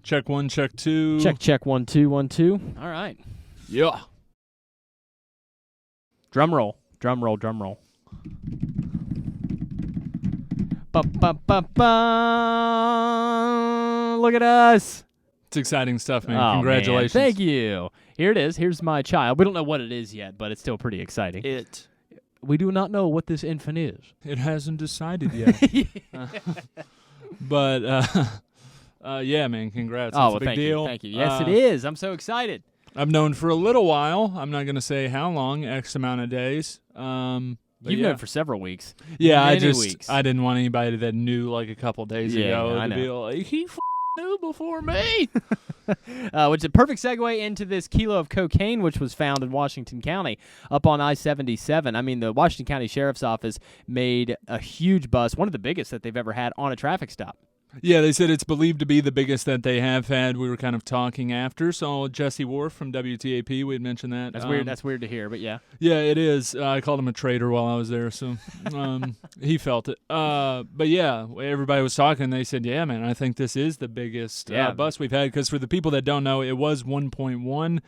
Check 1, check 2. Check 1 2 1 2. All right. Yeah. Drum roll. Ba ba ba ba. Look at us. It's exciting stuff, man. Oh, Congratulations. Man. Thank you. Here it is. Here's my child. We don't know what it is yet, but it's still pretty exciting. We do not know what this infant is. It hasn't decided yet. But, yeah, man, congrats. Oh, It's a big deal. Thank you. Yes, it is. I'm so excited. I've known for a little while. I'm not going to say how long, X amount of days. You've known for several weeks. Yeah, Many weeks. I didn't want anybody that knew like a couple days ago I to be know. like, he knew before me. Which is a perfect segue into this kilo of cocaine, which was found in Washington County up on I-77. I mean, the Washington County Sheriff's Office made a huge bust, one of the biggest that they've ever had on a traffic stop. Yeah, they said it's believed to be the biggest that they have had. We were kind of talking after. So Jesse Wolf from WTAP, we had mentioned that. That's weird. That's weird to hear, but yeah. Yeah, it is. I called him a traitor while I was there, so he felt it. But yeah, everybody was talking. They said, yeah, man, I think this is the biggest bust we've had. Because for the people that don't know, it was 1.1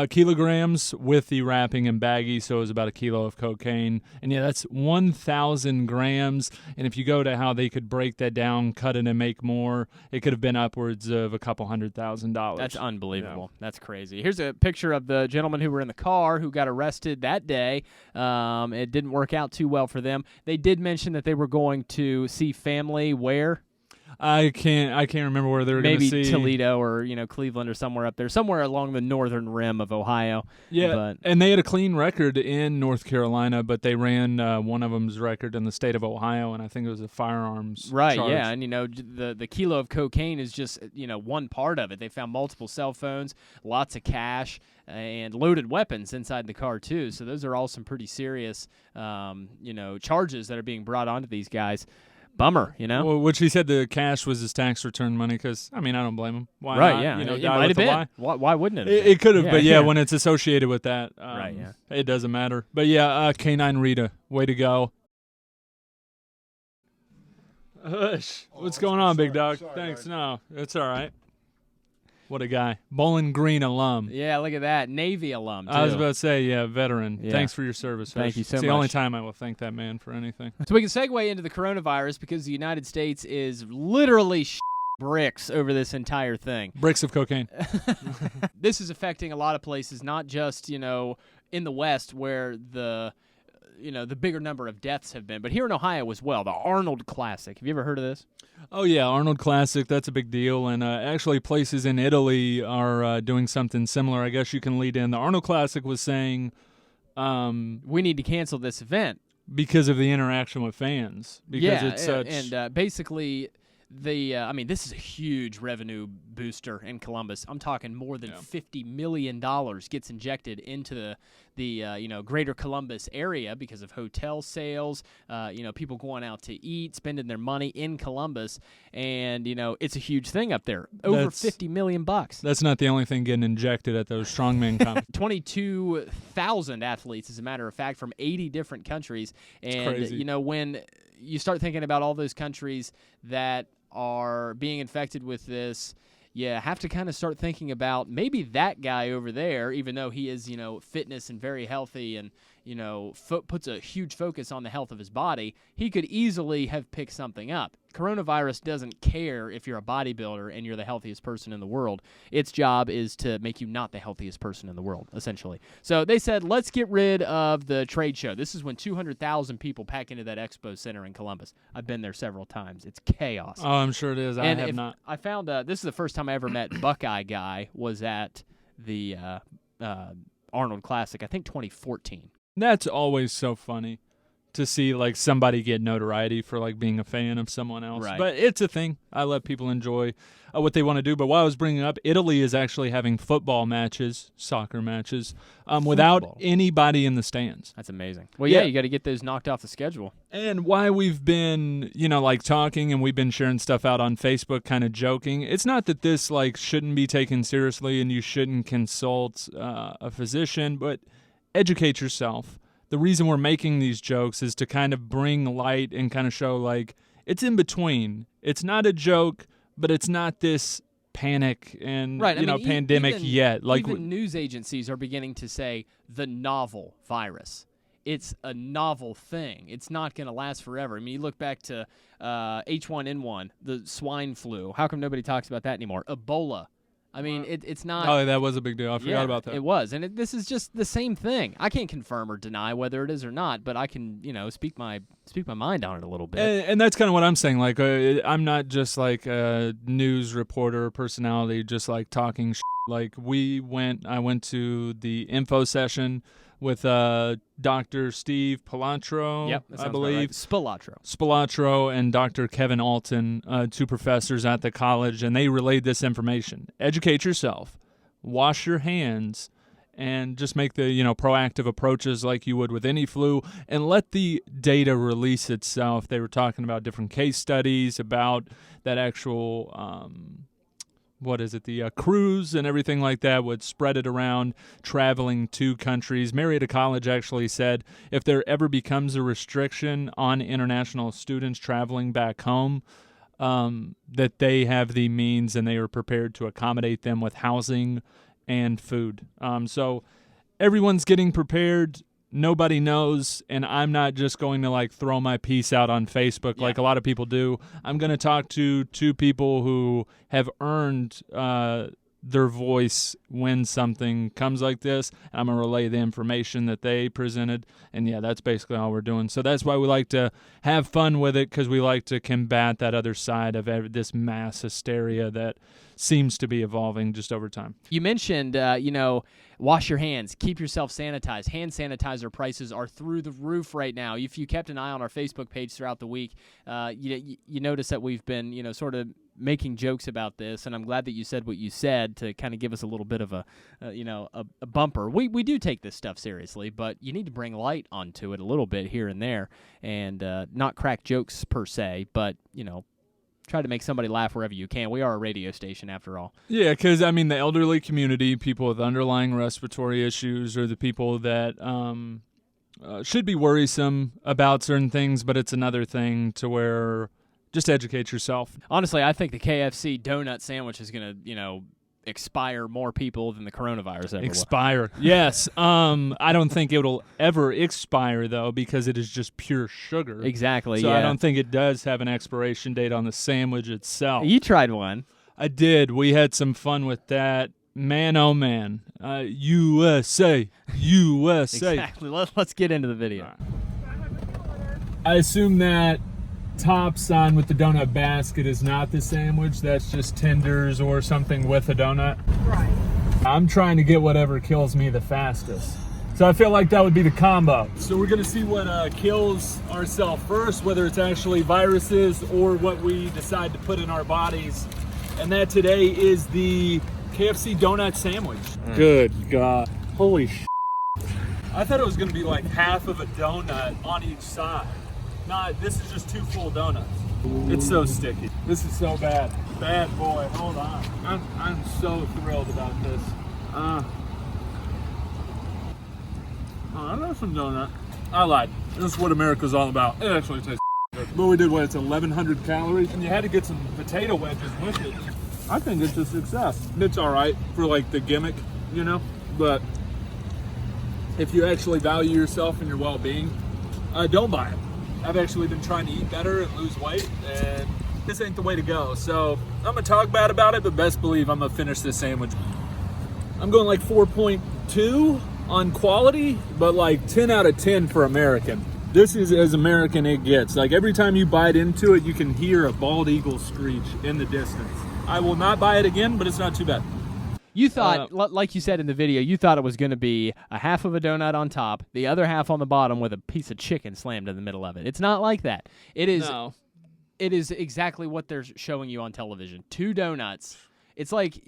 kilograms with the wrapping and baggie, so it was about a kilo of cocaine. And yeah, that's 1,000 grams. And if you go to how they could break that down, cut it and make more, it could have been upwards of a couple $100,000. That's unbelievable. Yeah. That's crazy. Here's a picture of the gentlemen who were in the car who got arrested that day. It didn't work out too well for them. They did mention that they were going to see family where? I can't remember where they were going to see. Maybe Toledo or Cleveland or somewhere up there, somewhere along the northern rim of Ohio. Yeah, and they had a clean record in North Carolina, but they ran one of them's record in the state of Ohio, and I think it was a firearms right, charge. Yeah, and the kilo of cocaine is just one part of it. They found multiple cell phones, lots of cash, and loaded weapons inside the car too. So those are all some pretty serious charges that are being brought onto these guys. Bummer, Well, which he said the cash was his tax return money because, I mean, I don't blame him. Why right, not? Yeah. It might have been. Lie. Why wouldn't it have It could have, but when it's associated with that, right, yeah. It doesn't matter. But yeah, Canine Rita, way to go. What's going on, big dog? Sorry, Thanks. guys. No, it's all right. What a guy. Bowling Green alum. Yeah, look at that. Navy alum, too. I was about to say, veteran. Yeah. Thanks for your service. Thank you so much. It's the only time I will thank that man for anything. So we can segue into the coronavirus because the United States is literally bricks over this entire thing. Bricks of cocaine. This is affecting a lot of places, not just, in the West where the bigger number of deaths have been, but here in Ohio as well, the Arnold Classic. Have you ever heard of this? Oh, yeah, Arnold Classic, that's a big deal, and actually places in Italy are doing something similar. I guess you can lead in. The Arnold Classic was saying we need to cancel this event. Because of the interaction with fans. Because it's such... and basically... this is a huge revenue booster in Columbus. I'm talking more than $50 million gets injected into the greater Columbus area because of hotel sales, people going out to eat, spending their money in Columbus, and it's a huge thing up there. Over $50 million. That's not the only thing getting injected at those strongman competitions. 22,000 athletes, as a matter of fact, from 80 different countries. And crazy. When you start thinking about all those countries that are being infected with this, you have to kind of start thinking about maybe that guy over there, even though he is, fitness and very healthy and, puts a huge focus on the health of his body, he could easily have picked something up. Coronavirus doesn't care if you're a bodybuilder and you're the healthiest person in the world. Its job is to make you not the healthiest person in the world, essentially. So they said, let's get rid of the trade show. This is when 200,000 people pack into that expo center in Columbus. I've been there several times. It's chaos. Oh, I'm sure it is. I have not. I found this is the first time I ever met Buckeye Guy was at the Arnold Classic, I think 2014. That's always so funny to see like somebody get notoriety for like being a fan of someone else. Right. But it's a thing. I let people enjoy what they want to do. But while I was bringing up, Italy is actually having football matches, soccer matches, without anybody in the stands. That's amazing. Well, yeah, you got to get those knocked off the schedule. And why we've been, talking and we've been sharing stuff out on Facebook, kind of joking. It's not that this shouldn't be taken seriously and you shouldn't consult a physician, but educate yourself. The reason we're making these jokes is to kind of bring light and kind of show it's in between. It's not a joke, but it's not this panic and pandemic yet. Like even news agencies are beginning to say the novel virus. It's a novel thing. It's not going to last forever. I mean, you look back to H1N1, the swine flu. How come nobody talks about that anymore? Ebola. I mean, it's not. Oh, that was a big deal. I forgot about that. It was, and this is just the same thing. I can't confirm or deny whether it is or not, but I can, speak my mind on it a little bit. And that's kind of what I'm saying. Like, I'm not just like a news reporter personality, just like talking. Like, I went to the info session with Dr. Steve Pilantro, I believe. Right. Spilatro and Dr. Kevin Alton, two professors at the college, and they relayed this information. Educate yourself, wash your hands, and just make the proactive approaches like you would with any flu, and let the data release itself. They were talking about different case studies about that actual the cruise and everything like that would spread it around, traveling to countries. Marietta College actually said if there ever becomes a restriction on international students traveling back home, that they have the means and they are prepared to accommodate them with housing and food. So everyone's getting prepared. Nobody knows, and I'm not just going to like throw my piece out on Facebook like a lot of people do. I'm going to talk to two people who have earned their voice when something comes like this. I'm going to relay the information that they presented, and that's basically all we're doing. So that's why we like to have fun with it, because we like to combat that other side of this mass hysteria that seems to be evolving just over time. You mentioned, wash your hands, keep yourself sanitized. Hand sanitizer prices are through the roof right now. If you kept an eye on our Facebook page throughout the week, you notice that we've been, sort of making jokes about this, and I'm glad that you said what you said to kind of give us a little bit of a bumper. We do take this stuff seriously, but you need to bring light onto it a little bit here and there, and not crack jokes per se, but try to make somebody laugh wherever you can. We are a radio station, after all. Yeah, because, the elderly community, people with underlying respiratory issues, are the people that should be worrisome about certain things, but it's another thing to where just educate yourself. Honestly, I think the KFC donut sandwich is going to, expire more people than the coronavirus ever will. Expire. Yes. I don't think it'll ever expire, though, because it is just pure sugar. Exactly, so I don't think it does have an expiration date on the sandwich itself. You tried one. I did. We had some fun with that. Man, oh, man. USA. USA. Exactly. Let's get into the video. I assume that top sign with the donut basket is not the sandwich. That's just tenders or something with a donut. Right. I'm trying to get whatever kills me the fastest. So I feel like that would be the combo. So we're going to see what kills ourselves first, whether it's actually viruses or what we decide to put in our bodies. And that today is the KFC donut sandwich. Good God. Holy sh**. I thought it was going to be like half of a donut on each side. This is just two full donuts. It's so sticky. This is so bad. Bad boy. Hold on. I'm so thrilled about this. I love some donut. I lied. This is what America's all about. It actually tastes good. But we did what? It's 1,100 calories, and you had to get some potato wedges with it. I think it's a success. It's all right for like the gimmick, But if you actually value yourself and your well-being, don't buy it. I've actually been trying to eat better and lose weight, and this ain't the way to go. So I'm going to talk bad about it, but best believe I'm going to finish this sandwich. I'm going like 4.2 on quality, but like 10 out of 10 for American. This is as American it gets. Like every time you bite into it, you can hear a bald eagle screech in the distance. I will not buy it again, but it's not too bad. You thought, like you said in the video, you thought it was going to be a half of a donut on top, the other half on the bottom with a piece of chicken slammed in the middle of it. It's not like that. It is. No. It is exactly what they're showing you on television. Two donuts. It's like,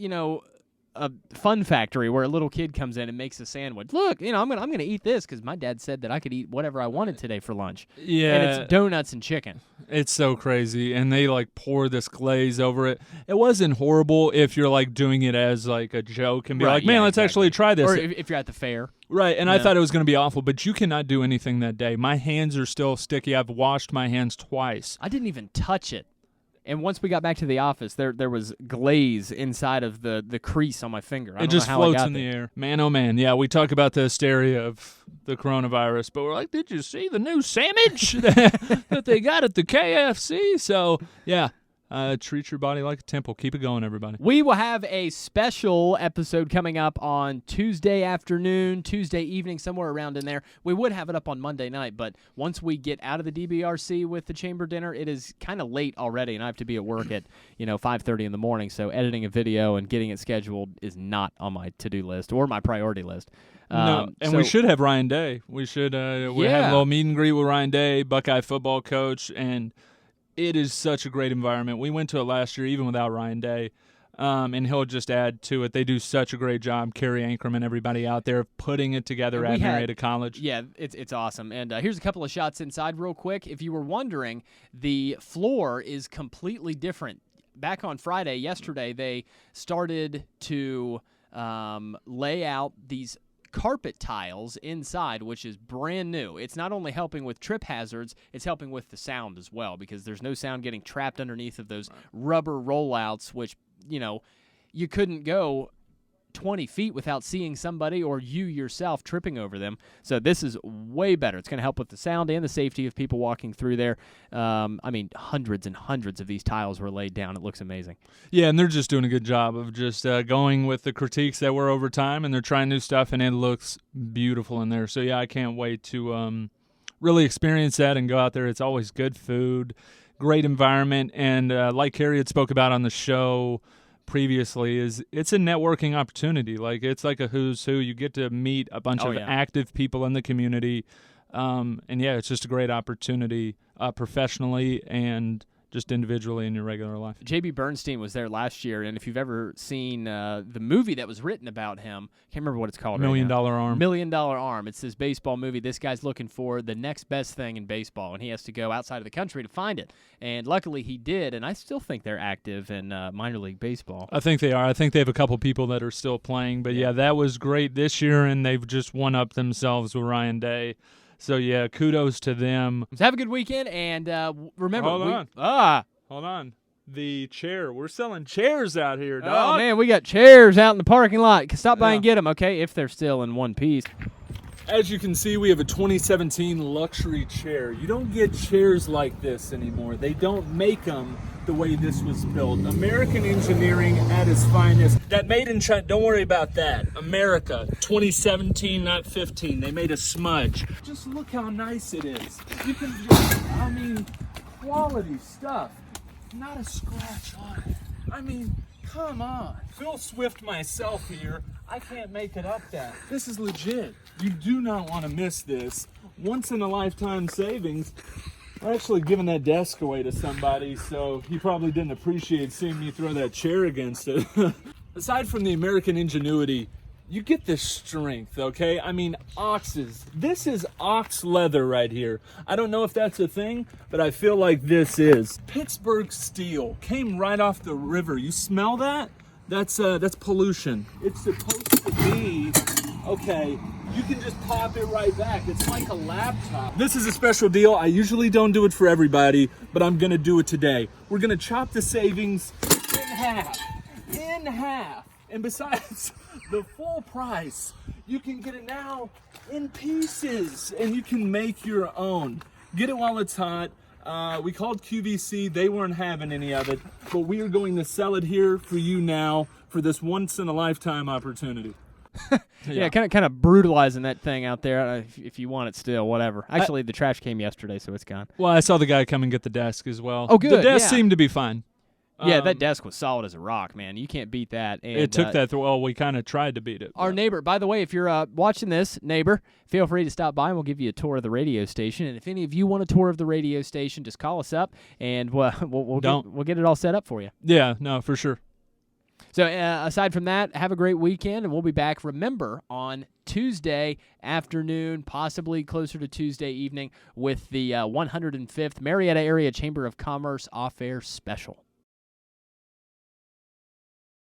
a fun factory where a little kid comes in and makes a sandwich. Look, I'm gonna eat this because my dad said that I could eat whatever I wanted today for lunch. Yeah, and it's donuts and chicken. It's so crazy, and they like pour this glaze over it. It wasn't horrible if you're like doing it as like a joke and be like, man, let's actually try this. Or if you're at the fair. Right, and I thought it was going to be awful, but you cannot do anything that day. My hands are still sticky. I've washed my hands twice. I didn't even touch it. And once we got back to the office, there was glaze inside of the crease on my finger. It just floats in the air. Man, oh man. Yeah, we talk about the hysteria of the coronavirus, but we're like, did you see the new sandwich that they got at the KFC? So, yeah. Treat your body like a temple. Keep it going, everybody. We will have a special episode coming up on Tuesday afternoon, Tuesday evening, somewhere around in there. We would have it up on Monday night, but once we get out of the DBRC with the chamber dinner, it is kind of late already, and I have to be at work at 5:30 in the morning. So editing a video and getting it scheduled is not on my to-do list or my priority list. No, and we should have Ryan Day. We should we have a little meet and greet with Ryan Day, Buckeye football coach, and it is such a great environment. We went to it last year even without Ryan Day, and he'll just add to it. They do such a great job, Kerry Anchorman, everybody out there, putting it together at Marietta College. Yeah, it's awesome. And here's a couple of shots inside real quick. If you were wondering, the floor is completely different. Back on yesterday, they started to lay out these carpet tiles inside, which is brand new. It's not only helping with trip hazards, it's helping with the sound as well, because there's no sound getting trapped underneath of those rubber rollouts, which, you couldn't go 20 feet without seeing somebody or you yourself tripping over them. So this is way better. It's going to help with the sound and the safety of people walking through there. Hundreds and hundreds of these tiles were laid down. It looks amazing. Yeah, and they're just doing a good job of just going with the critiques that were over time, and they're trying new stuff, and it looks beautiful in there. So, yeah, I can't wait to really experience that and go out there. It's always good food, great environment, and like Kerry had spoke about on the show previously, it's a networking opportunity. Like, it's like a who's who. You get to meet a bunch of active people in the community, and yeah, it's just a great opportunity professionally and just individually in your regular life. J.B. Bernstein was there last year, and if you've ever seen the movie that was written about him, I can't remember what it's called. $1 Million Arm. $1 Million Arm. It's this baseball movie. This guy's looking for the next best thing in baseball, and he has to go outside of the country to find it. And luckily he did, and I still think they're active in minor league baseball. I think they are. I think they have a couple people that are still playing. But, yeah, that was great this year, and they've just one-upped themselves with Ryan Day. So, yeah, kudos to them. So have a good weekend, and remember. Hold on. The chair. We're selling chairs out here, dog. Oh, man, we got chairs out in the parking lot. Stop by and get them, okay, if they're still in one piece. As you can see, we have a 2017 luxury chair. You don't get chairs like this anymore. They don't make them the way this was built. American engineering at its finest. That made in China, don't worry about that. America, 2017, not 15. They made a smudge. Just look how nice it is. You can just, quality stuff. Not a scratch on it. Come on. Phil Swift myself here. I can't make it up that. This is legit. You do not want to miss this. Once in a lifetime savings. I'm actually giving that desk away to somebody, so he probably didn't appreciate seeing me throw that chair against it. Aside from the American ingenuity, you get this strength, okay? Oxes. This is ox leather right here. I don't know if that's a thing, but I feel like this is. Pittsburgh steel came right off the river. You smell that? That's pollution. It's supposed to be, okay, you can just pop it right back. It's like a laptop. This is a special deal. I usually don't do it for everybody, but I'm gonna do it today. We're gonna chop the savings in half. And besides the full price, you can get it now in pieces, and you can make your own. Get it while it's hot. We called QVC. They weren't having any of it, but we are going to sell it here for you now for this once-in-a-lifetime opportunity. Yeah, kind of brutalizing that thing out there. If you want it still, whatever. Actually, the trash came yesterday, so it's gone. Well, I saw the guy come and get the desk as well. Oh, good. The desk seemed to be fine. Yeah, that desk was solid as a rock, man. You can't beat that. And, it took that. Well, we kind of tried to beat it. Our neighbor, by the way, if you're watching this, neighbor, feel free to stop by and we'll give you a tour of the radio station. And if any of you want a tour of the radio station, just call us up and we'll get it all set up for you. Yeah, no, for sure. So aside from that, have a great weekend, and we'll be back, remember, on Tuesday afternoon, possibly closer to Tuesday evening, with the 105th Marietta Area Chamber of Commerce Off-Air Special.